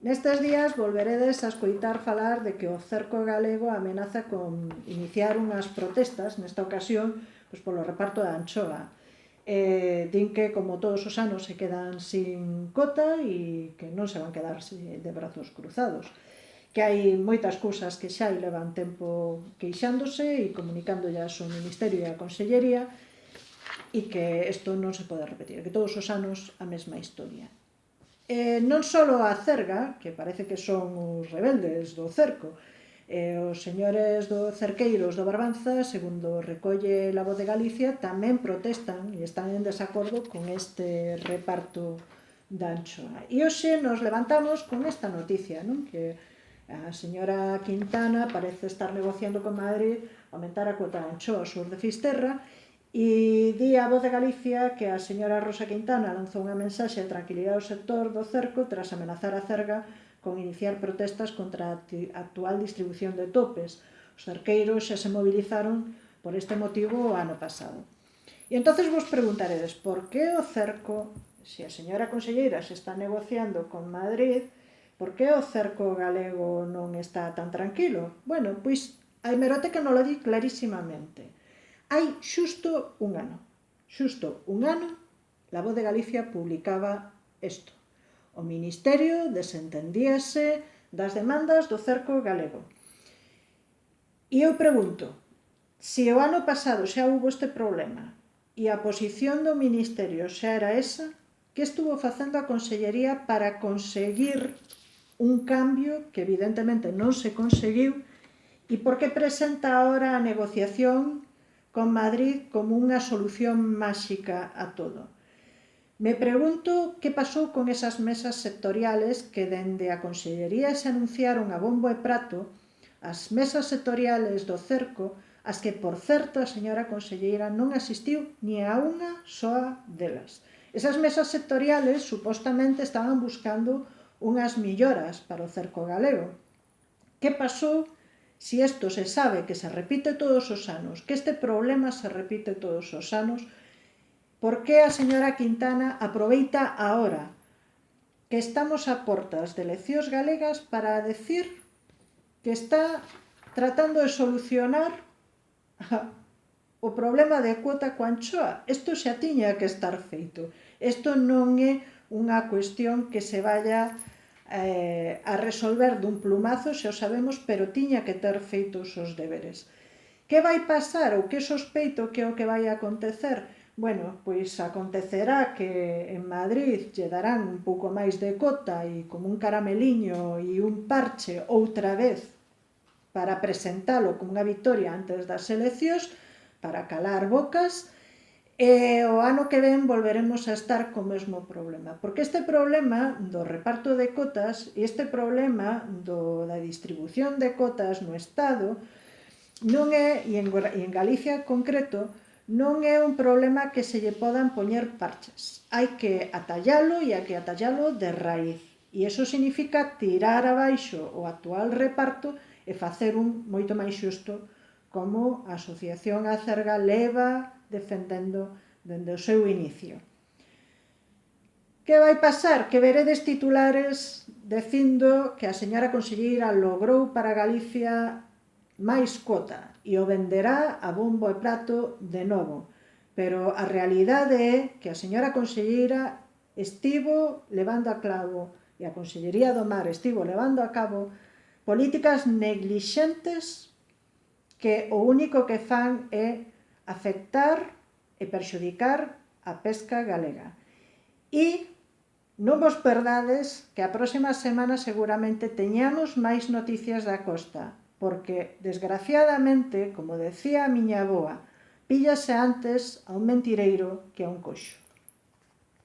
Nestes días volveredes a escoitar falar de que o cerco galego amenaza con iniciar unhas protestas, nesta ocasión, polo reparto da anchoa. Din que, como todos os anos, se quedan sin cota e que non se van quedar de brazos cruzados. Que hai moitas cousas que xa levan tempo queixándose e comunicándolle ao Ministerio e á Consellería, e que isto non se pode repetir, que todos os anos a mesma historia. Non só a Cerga, que parece que son os rebeldes do cerco, os señores do cerqueiros do Barbanza, segundo recolle La Voz de Galicia, tamén protestan e están en desacordo con este reparto da anchoa. E hoxe nos levantamos con esta noticia, non? Que a señora Quintana parece estar negociando con Madrid aumentar a cuota de anchoa ao sur de Fisterra. E di a Voz de Galicia que a señora Rosa Quintana lanzou unha mensaxe de tranquilidade ao sector do cerco tras amenazar a Cerga con iniciar protestas contra a actual distribución de topes. Os cerqueiros xa se movilizaron por este motivo o ano pasado. E entonces vos preguntaredes, por que o cerco, se a señora conselleira se está negociando con Madrid, por que o cerco galego non está tan tranquilo? Bueno, pois a hemeroteca non lo di clarísimamente. Hai xusto un ano, La Voz de Galicia publicaba isto. O Ministerio desentendíase das demandas do cerco galego. E eu pregunto, se o ano pasado xa hubo este problema e a posición do Ministerio xa era esa, que estuvo facendo a Consellería para conseguir un cambio que evidentemente non se conseguiu e por que presenta ahora a negociación con Madrid como unha solución máxica a todo? Me pregunto que pasou con esas mesas sectoriales que dende a Consellería se anunciaron a bombo e prato, as mesas sectoriales do cerco, as que, por certo, a señora conselleira non asistiu ni a unha soa delas. Esas mesas sectoriales supostamente estaban buscando unhas melloras para o cerco galego. Que pasou? Si isto se sabe que se repite todos os anos, que este problema se repite todos os anos, por que a señora Quintana aproveita agora que estamos a portas de eleccións galegas para decir que está tratando de solucionar o problema de cuota coa anchoa? Isto xa tiña que estar feito. Isto non é unha cuestión que se vaya a resolver dun plumazo, xa o sabemos, pero tiña que ter feitos os deberes. Que vai pasar ou que sospeito que é o que vai acontecer? Bueno, pois acontecerá que en Madrid lle darán un pouco máis de cota e como un carameliño e un parche outra vez para presentalo como unha victoria antes das eleccións, para calar bocas. E o ano que ven volveremos a estar co mesmo problema, porque este problema do reparto de cotas e este problema da distribución de cotas no Estado non é, e en Galicia en concreto, non é un problema que se lle podan poñer parches. Hai que atallalo e hai que atallalo de raíz. E iso significa tirar abaixo o actual reparto e facer un moito máis xusto, como a Asociación A Cerga leva defendendo dende o seu inicio. Que vai pasar? Que veredes titulares dicindo que a señora conselleira logrou para Galicia máis cota e o venderá a bombo e prato de novo. Pero a realidade é que a señora conselleira estivo levando a cabo e a Consellería do Mar estivo levando a cabo políticas neglixentes que o único que fan é afectar e perxudicar a pesca galega. E non vos perdades que a próxima semana seguramente teñamos máis noticias da costa, porque, desgraciadamente, como decía a miña avoa, píllase antes a un mentireiro que a un coxo.